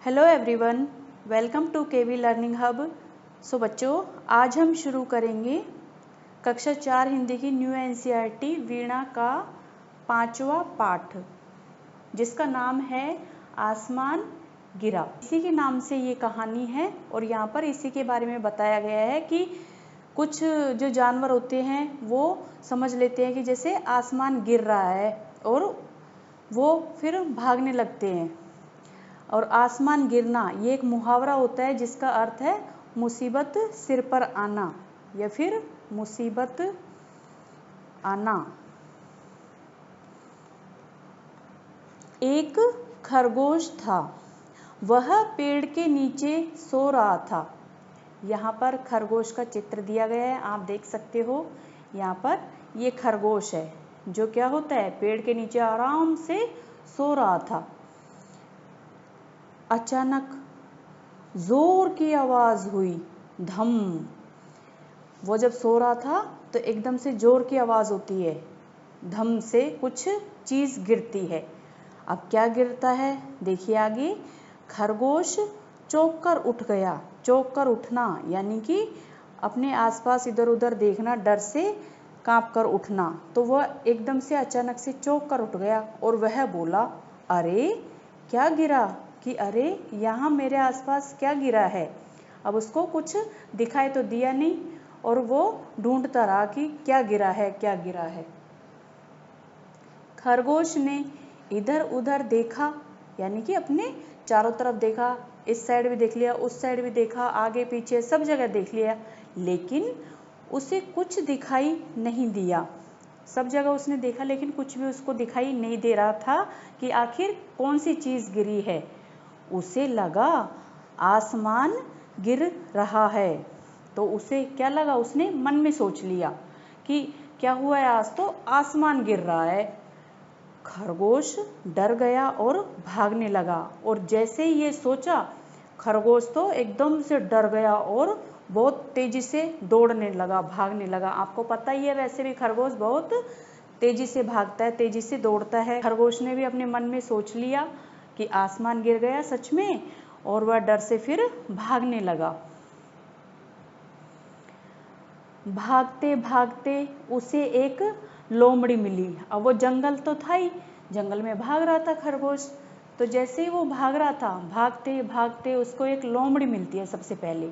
Hello everyone, welcome to KV learning hub. So बच्चों, आज हम शुरू करेंगे कक्षा 4 हिंदी की न्यू एनसीईआरटी वीणा का 5वां पाठ, जिसका नाम है आसमान गिरा। इसी के नाम से ये कहानी है और यहाँ पर इसी के बारे में बताया गया है कि कुछ जो जानवर होते हैं वो समझ लेते हैं कि जैसे आसमान गिर रहा है और वो फिर भागने लगते हैं। और आसमान गिरना ये एक मुहावरा होता है जिसका अर्थ है मुसीबत सिर पर आना या फिर मुसीबत आना। एक खरगोश था, वह पेड़ के नीचे सो रहा था। यहाँ पर खरगोश का चित्र दिया गया है, आप देख सकते हो। यहाँ पर ये खरगोश है जो क्या होता है, पेड़ के नीचे आराम से सो रहा था। अचानक जोर की आवाज हुई, धम। वो जब सो रहा था तो एकदम से जोर की आवाज होती है, धम से कुछ चीज गिरती है। अब क्या गिरता है देखिए आगे। खरगोश चौंक कर उठ गया। चौंक कर उठना यानी कि अपने आसपास इधर उधर देखना, डर से कांप कर उठना। तो वह एकदम से अचानक से चौंक कर उठ गया और वह बोला, अरे क्या गिरा, कि अरे यहाँ मेरे आसपास क्या गिरा है। अब उसको कुछ दिखाई तो दिया नहीं और वो ढूंढता रहा कि क्या गिरा है, क्या गिरा है। खरगोश ने इधर उधर देखा, यानी कि अपने चारों तरफ देखा, इस साइड भी देख लिया, उस साइड भी देखा, आगे पीछे सब जगह देख लिया, लेकिन उसे कुछ दिखाई नहीं दिया। सब जगह उसने देखा लेकिन कुछ भी उसको दिखाई नहीं दे रहा था कि आखिर कौन सी चीज गिरी है। उसे लगा आसमान गिर रहा है। तो उसे क्या लगा, उसने मन में सोच लिया कि क्या हुआ है, आज तो आसमान गिर रहा है। खरगोश डर गया और भागने लगा। और जैसे ही ये सोचा, खरगोश तो एकदम से डर गया और बहुत तेजी से दौड़ने लगा, भागने लगा। आपको पता ही है, वैसे भी खरगोश बहुत तेजी से भागता है, तेजी से दौड़ता है। खरगोश ने भी अपने मन में सोच लिया कि आसमान गिर गया सच में, और वह डर से फिर भागने लगा। भागते भागते उसे एक लोमड़ी मिली। अब वो जंगल तो था ही, जंगल में भाग रहा था खरगोश। तो जैसे ही वो भाग रहा था, भागते भागते उसको एक लोमड़ी मिलती है सबसे पहले।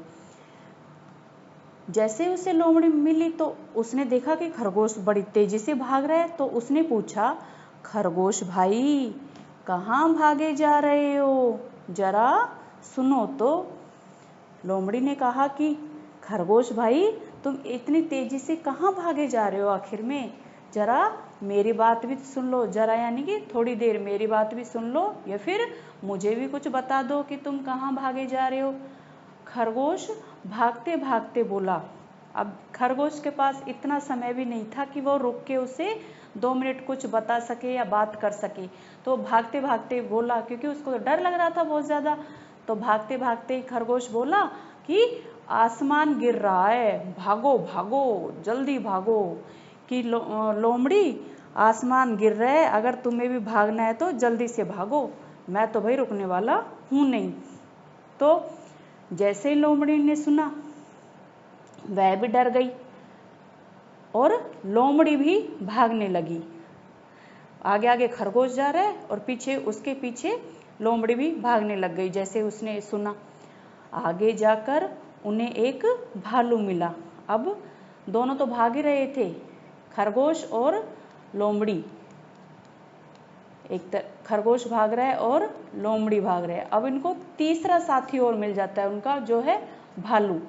जैसे ही उसे लोमड़ी मिली तो उसने देखा कि खरगोश बड़ी तेजी से भाग रहा है। तो उसने पूछा, खरगोश भाई कहाँ भागे जा रहे हो, जरा सुनो तो। लोमड़ी ने कहा कि खरगोश भाई तुम इतनी तेजी से कहाँ भागे जा रहे हो आखिर में, जरा मेरी बात भी सुन लो, जरा यानी कि थोड़ी देर मेरी बात भी सुन लो, या फिर मुझे भी कुछ बता दो कि तुम कहाँ भागे जा रहे हो। खरगोश भागते भागते बोला। अब खरगोश के पास इतना समय भी नहीं था कि वो रुक के उसे 2 मिनट कुछ बता सके या बात कर सके। तो भागते भागते बोला, क्योंकि उसको डर लग रहा था बहुत ज़्यादा। तो भागते भागते खरगोश बोला कि आसमान गिर रहा है, भागो भागो जल्दी भागो। कि लोमड़ी आसमान गिर रहा है, अगर तुम्हें भी भागना है तो जल्दी से भागो, मैं तो भाई रुकने वाला हूँ नहीं। तो जैसे ही लोमड़ी ने सुना, वह भी डर गई और लोमड़ी भी भागने लगी। आगे आगे खरगोश जा रहा है और पीछे उसके पीछे लोमड़ी भी भागने लग गई जैसे उसने सुना। आगे जाकर उन्हें एक भालू मिला। अब दोनों तो भाग ही रहे थे, खरगोश और लोमड़ी। खरगोश भाग रहा है और लोमड़ी भाग रहे हैं। अब इनको तीसरा साथी और मिल जाता है उनका, जो है भालू।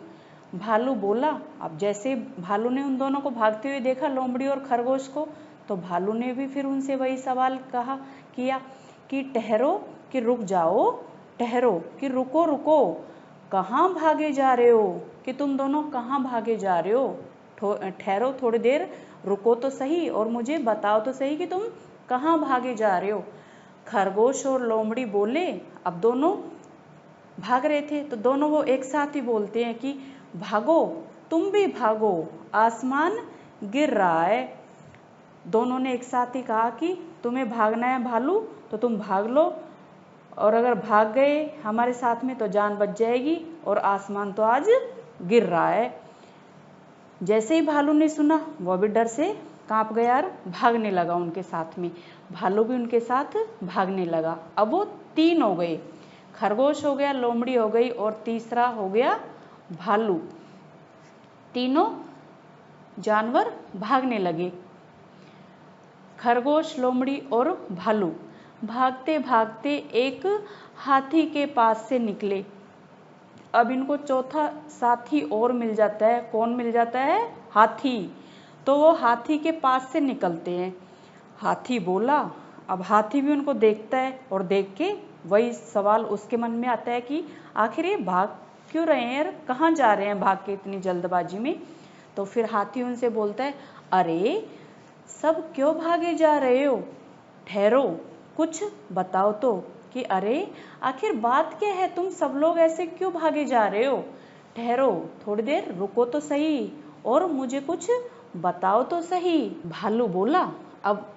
भालू बोला, अब जैसे भालू ने उन दोनों को भागते हुए देखा, लोमड़ी और खरगोश को, तो भालू ने भी फिर उनसे वही सवाल किया कि ठहरो कि रुक जाओ, ठहरो कि रुको रुको, कहाँ भागे जा रहे हो, कि तुम दोनों कहाँ भागे जा रहे हो, ठहरो थोड़ी देर, रुको तो सही और मुझे बताओ तो सही कि तुम कहाँ भागे जा रहे हो। खरगोश और लोमड़ी बोले, अब दोनों भाग रहे थे तो दोनों वो एक साथ ही बोलते हैं कि भागो, तुम भी भागो, आसमान गिर रहा है। दोनों ने एक साथ ही कहा कि तुम्हें भागना है भालू तो तुम भाग लो, और अगर भाग गए हमारे साथ में तो जान बच जाएगी और आसमान तो आज गिर रहा है। जैसे ही भालू ने सुना वह भी डर से कांप गया और भागने लगा उनके साथ में। भालू भी उनके साथ भागने लगा। अब वो 3 हो गए, खरगोश हो गया, लोमड़ी हो गई और तीसरा हो गया भालू। तीनों जानवर भागने लगे, खरगोश, लोमड़ी और भालू। भागते भागते एक हाथी के पास से निकले। अब इनको चौथा साथी और मिल जाता है। कौन मिल जाता है? हाथी। तो वो हाथी के पास से निकलते हैं। हाथी बोला। अब हाथी भी उनको देखता है और देख के वही सवाल उसके मन में आता है कि आखिर ये भाग क्यों रहे हैं यार, कहाँ जा रहे हैं भाग के इतनी जल्दबाजी में। तो फिर हाथी उनसे बोलता है, अरे सब क्यों भागे जा रहे हो? ठहरो, कुछ बताओ तो कि अरे आखिर बात क्या है, तुम सब लोग ऐसे क्यों भागे जा रहे हो? ठहरो, थोड़ी देर रुको तो सही और मुझे कुछ बताओ तो सही। भालू बोला। अब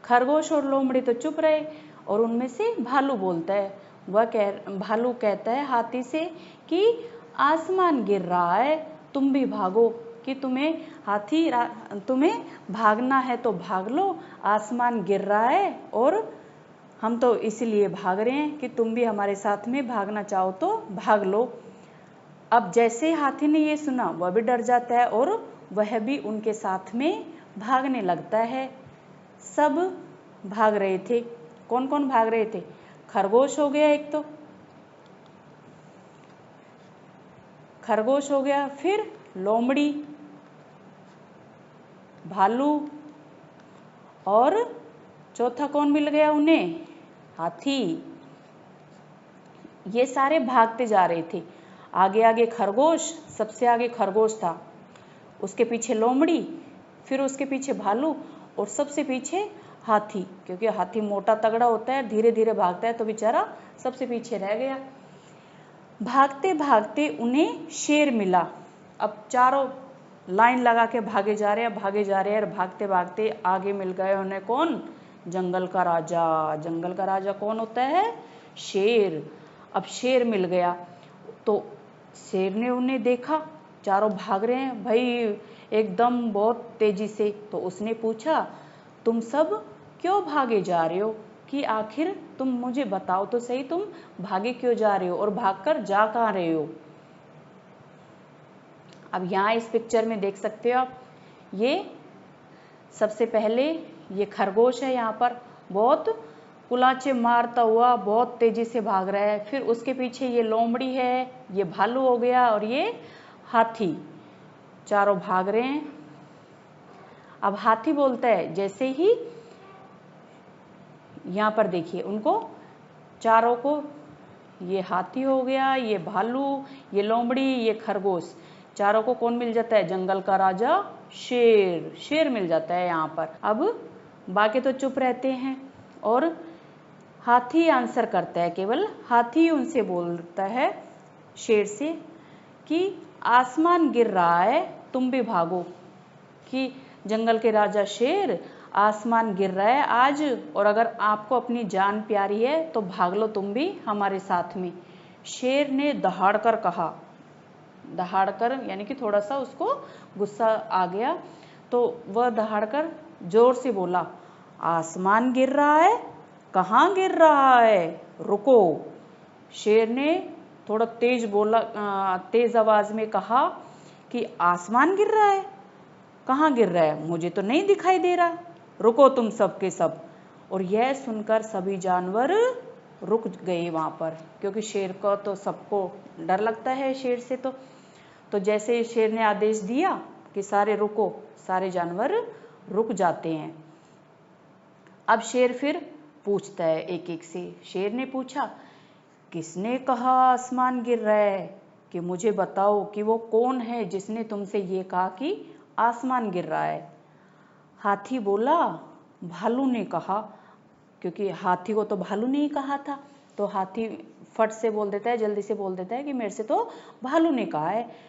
खरगोश और लोमड़ी तो चुप रहे और उनमें से भालू बोलता है। भालू कहता है हाथी से कि आसमान गिर रहा है, तुम भी भागो। कि तुम्हें भागना है तो भाग लो, आसमान गिर रहा है और हम तो इसीलिए भाग रहे हैं कि तुम भी हमारे साथ में भागना चाहो तो भाग लो। अब जैसे हाथी ने ये सुना वह भी डर जाता है और वह भी उनके साथ में भागने लगता है। सब भाग रहे थे। कौन कौन भाग रहे थे? खरगोश हो गया एक, तो खरगोश हो गया, फिर लोमड़ी, भालू और चौथा कौन मिल गया उन्हें? हाथी। ये सारे भागते जा रहे थे। आगे आगे खरगोश, सबसे आगे खरगोश था, उसके पीछे लोमड़ी, फिर उसके पीछे भालू और सबसे पीछे हाथी। क्योंकि हाथी मोटा तगड़ा होता है, धीरे धीरे भागता है, तो बेचारा सबसे पीछे रह गया। भागते भागते उन्हें शेर मिला। अब चारों लाइन लगा के भागे जा रहे हैं और भागते भागते आगे मिल गए उन्हें कौन? जंगल का राजा। जंगल का राजा कौन होता है? शेर। अब शेर मिल गया तो शेर ने उन्हें देखा, चारों भाग रहे हैं भाई एकदम बहुत तेजी से। तो उसने पूछा, तुम सब क्यों भागे जा रहे हो? कि आखिर तुम मुझे बताओ तो सही, तुम भागे क्यों जा रहे हो और भागकर जा कहाँ रहे हो? अब यहाँ इस पिक्चर में देख सकते हो आप, ये सबसे पहले ये खरगोश है, यहाँ पर बहुत कुलाचे मारता हुआ बहुत तेजी से भाग रहा है। फिर उसके पीछे ये लोमड़ी है, ये भालू हो गया और ये हाथी, चारों भाग रहे हैं। अब हाथी बोलता है, जैसे ही यहाँ पर देखिए उनको चारों को, ये हाथी हो गया, ये भालू, ये लोमड़ी, ये खरगोश, चारों को कौन मिल जाता है? जंगल का राजा शेर। शेर मिल जाता है यहाँ पर। अब बाकी तो चुप रहते हैं और हाथी आंसर करता है। केवल हाथी उनसे बोलता है शेर से कि आसमान गिर रहा है, तुम भी भागो। कि जंगल के राजा शेर, आसमान गिर रहा है आज और अगर आपको अपनी जान प्यारी है तो भाग लो तुम भी हमारे साथ में। शेर ने दहाड़कर कहा। दहाड़कर यानी कि थोड़ा सा उसको गुस्सा आ गया तो वह दहाड़कर जोर से बोला, आसमान गिर रहा है? कहाँ गिर रहा है? रुको। शेर ने थोड़ा तेज बोला, तेज आवाज में कहा कि आसमान गिर रहा है? कहाँ गिर रहा है? मुझे तो नहीं दिखाई दे रहा, रुको तुम सब के सब। और यह सुनकर सभी जानवर रुक गए वहाँ पर, क्योंकि शेर को तो सबको डर लगता है शेर से। तो जैसे शेर ने आदेश दिया कि सारे रुको, सारे जानवर रुक जाते हैं। अब शेर फिर पूछता है एक एक से। शेर ने पूछा, किसने कहा आसमान गिर रहा है? कि मुझे बताओ कि वो कौन है जिसने तुमसे ये कहा कि आसमान गिर रहा है? हाथी बोला, भालू ने कहा। क्योंकि हाथी को तो भालू ने ही कहा था, तो हाथी फट से बोल देता है, जल्दी से बोल देता है कि मेरे से तो भालू ने कहा है।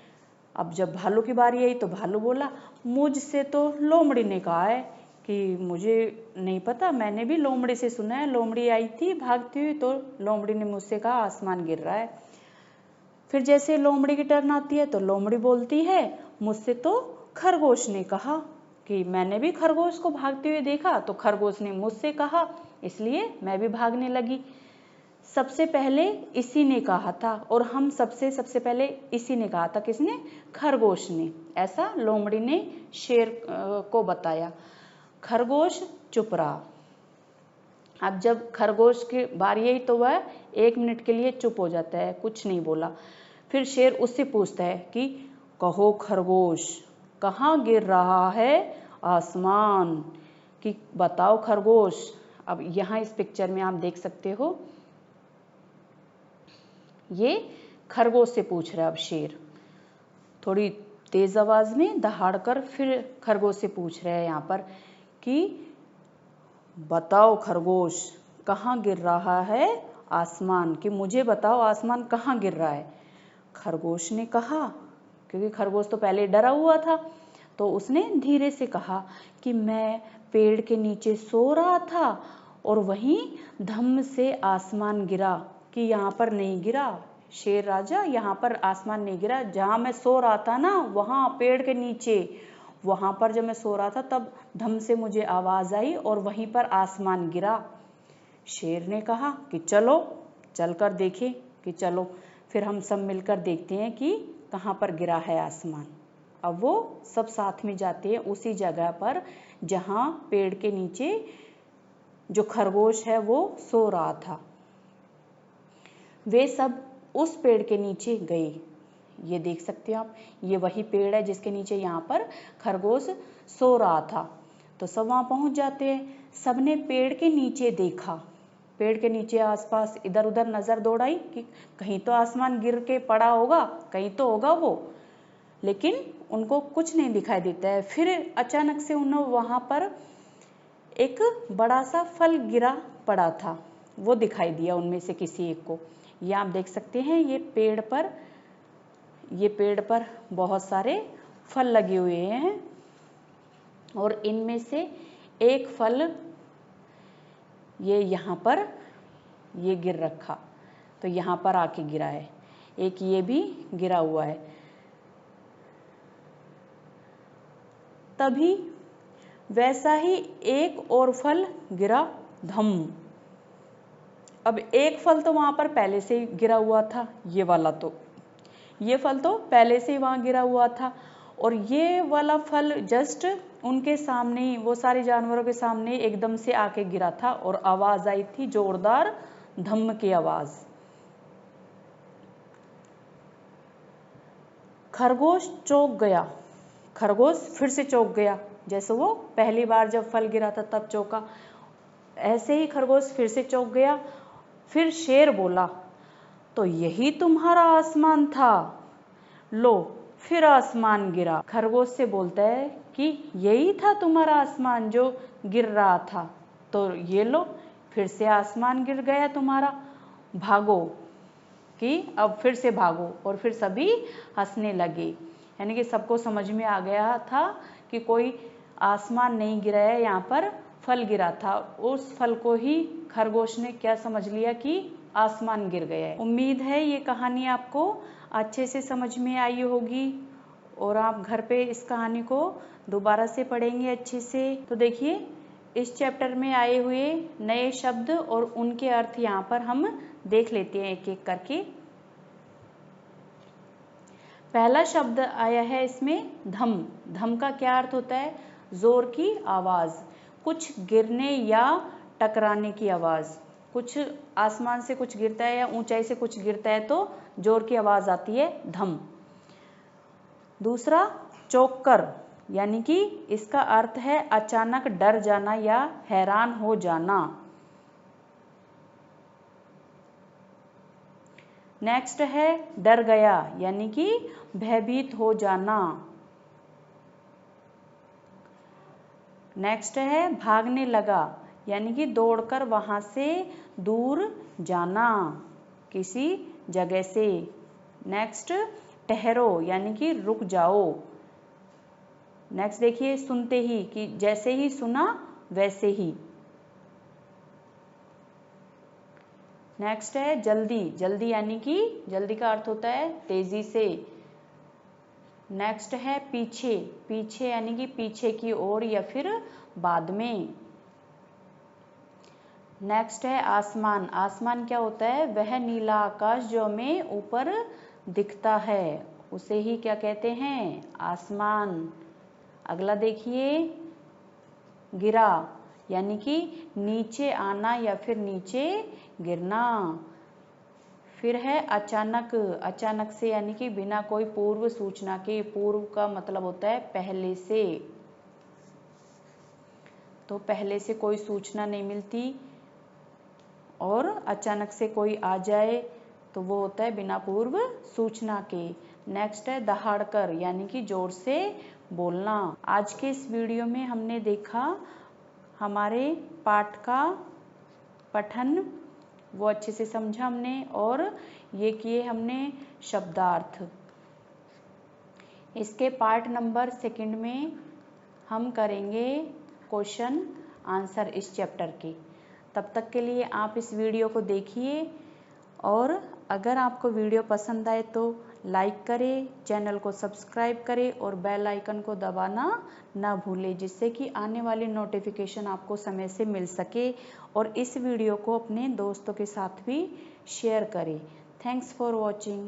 अब जब भालू की बारी आई तो भालू बोला, मुझसे तो लोमड़ी ने कहा है कि मुझे नहीं पता, मैंने भी लोमड़ी से सुना है, लोमड़ी आई थी भागती हुई तो लोमड़ी ने मुझसे कहा आसमान गिर रहा है। फिर जैसे लोमड़ी की टर्न आती है तो लोमड़ी बोलती है मुझसे तो खरगोश ने कहा कि मैंने भी खरगोश को भागते हुए देखा, तो खरगोश ने मुझसे कहा इसलिए मैं भी भागने लगी। सबसे पहले इसी ने कहा था और हम सबसे पहले इसी ने कहा था। किसने? खरगोश ने। ऐसा लोमड़ी ने शेर को बताया। खरगोश चुप रहा। अब जब खरगोश की बारी आई तो वह 1 मिनट के लिए चुप हो जाता है, कुछ नहीं बोला। फिर शेर उससे पूछता है कि कहो खरगोश, कहाँ गिर रहा है आसमान? कि बताओ खरगोश। अब यहाँ इस पिक्चर में आप देख सकते हो, ये खरगोश से पूछ रहा है अब शेर, थोड़ी तेज आवाज में दहाड़कर फिर खरगोश से पूछ रहा है यहाँ पर कि बताओ खरगोश, कहाँ गिर रहा है आसमान? कि मुझे बताओ आसमान कहाँ गिर रहा है? खरगोश ने कहा, क्योंकि खरगोश तो पहले डरा हुआ था, तो उसने धीरे से कहा कि मैं पेड़ के नीचे सो रहा था और वहीं धम्म से आसमान गिरा। कि यहाँ पर नहीं गिरा शेर राजा, यहाँ पर आसमान नहीं गिरा, जहाँ मैं सो रहा था ना वहाँ पेड़ के नीचे, वहाँ पर जब मैं सो रहा था तब धम से मुझे आवाज आई और वहीं पर आसमान गिरा। शेर ने कहा कि चलो चलकर देखें, कि चलो फिर हम सब मिलकर देखते हैं कि कहाँ पर गिरा है आसमान। अब वो सब साथ में जाते हैं उसी जगह पर जहाँ पेड़ के नीचे जो खरगोश है वो सो रहा था। वे सब उस पेड़ के नीचे गए। ये देख सकते हो आप, ये वही पेड़ है जिसके नीचे यहाँ पर खरगोश सो रहा था। तो सब वहाँ पहुँच जाते हैं। सबने पेड़ के नीचे देखा, पेड़ के नीचे आसपास इधर उधर नजर दौड़ाई कि कहीं तो आसमान गिर के पड़ा होगा, कहीं तो होगा वो, लेकिन उनको कुछ नहीं दिखाई देता है। फिर अचानक से उन्हें वहाँ पर एक बड़ा सा फल गिरा पड़ा था, वो दिखाई दिया उनमें से किसी एक को। ये आप देख सकते हैं, ये पेड़ पर बहुत सारे फल लगे हुए हैं और इनमें से एक फल ये यहाँ पर ये गिर रखा, तो यहाँ पर आके गिरा है। एक ये भी गिरा हुआ है। तभी वैसा ही एक और फल गिरा धम। अब एक फल तो वहाँ पर पहले से ही गिरा हुआ था, ये फल तो पहले से ही वहाँ गिरा हुआ था और ये वाला फल जस्ट उनके सामने ही, वो सारे जानवरों के सामने एकदम से आके गिरा था और आवाज आई थी जोरदार धम्म की आवाज। खरगोश चौंक गया। खरगोश फिर से चौंक गया, जैसे वो पहली बार जब फल गिरा था तब चौंका, ऐसे ही खरगोश फिर से चौंक गया। फिर शेर बोला, तो यही तुम्हारा आसमान था? लो फिर आसमान गिरा। खरगोश से बोलता है कि यही था तुम्हारा आसमान जो गिर रहा था, तो ये लो फिर से आसमान गिर गया तुम्हारा, भागो। कि अब फिर से भागो। और फिर सभी हंसने लगे, यानी कि सबको समझ में आ गया था कि कोई आसमान नहीं गिरा है, यहाँ पर फल गिरा था। उस फल को ही खरगोश ने क्या समझ लिया कि आसमान गिर गया है। उम्मीद है ये कहानी आपको अच्छे से समझ में आई होगी और आप घर पे इस कहानी को दोबारा से पढ़ेंगे अच्छे से। तो देखिए, इस चैप्टर में आए हुए नए शब्द और उनके अर्थ यहाँ पर हम देख लेते हैं एक एक करके। पहला शब्द आया है इसमें धम। धम का क्या अर्थ होता है? जोर की आवाज, कुछ गिरने या टकराने की आवाज। कुछ आसमान से कुछ गिरता है या ऊंचाई से कुछ गिरता है तो जोर की आवाज आती है, धम। दूसरा चौंककर, यानी कि इसका अर्थ है अचानक डर जाना या हैरान हो जाना। नेक्स्ट है डर गया, यानी कि भयभीत हो जाना। नेक्स्ट है भागने लगा, यानी कि दौड़कर वहां से दूर जाना किसी जगह से। नेक्स्ट ठहरो, यानी कि रुक जाओ। नेक्स्ट देखिए सुनते ही, कि जैसे ही सुना वैसे ही। नेक्स्ट है जल्दी, जल्दी यानी कि जल्दी का अर्थ होता है तेजी से। नेक्स्ट है पीछे, पीछे यानी कि पीछे की ओर या फिर बाद में। नेक्स्ट है आसमान, आसमान क्या होता है, वह नीला आकाश जो हमें ऊपर दिखता है, उसे ही क्या कहते हैं, आसमान। अगला देखिए गिरा, यानी कि नीचे आना या फिर नीचे गिरना। फिर है अचानक, अचानक से यानी कि बिना कोई पूर्व सूचना के, पूर्व का मतलब होता है पहले से, तो पहले से कोई सूचना नहीं मिलती और अचानक से कोई आ जाए तो वो होता है बिना पूर्व सूचना के। नेक्स्ट है दहाड़कर, यानी कि जोर से बोलना। आज के इस वीडियो में हमने देखा हमारे पाठ का पठन, वो अच्छे से समझा हमने, और ये किए हमने शब्दार्थ। इसके पार्ट नंबर 2 में हम करेंगे क्वेश्चन आंसर इस चैप्टर के। तब तक के लिए आप इस वीडियो को देखिए, और अगर आपको वीडियो पसंद आए तो लाइक करें, चैनल को सब्सक्राइब करें और बेल आइकन को दबाना ना भूलें, जिससे कि आने वाली नोटिफिकेशन आपको समय से मिल सके। और इस वीडियो को अपने दोस्तों के साथ भी शेयर करें। Thanks for watching.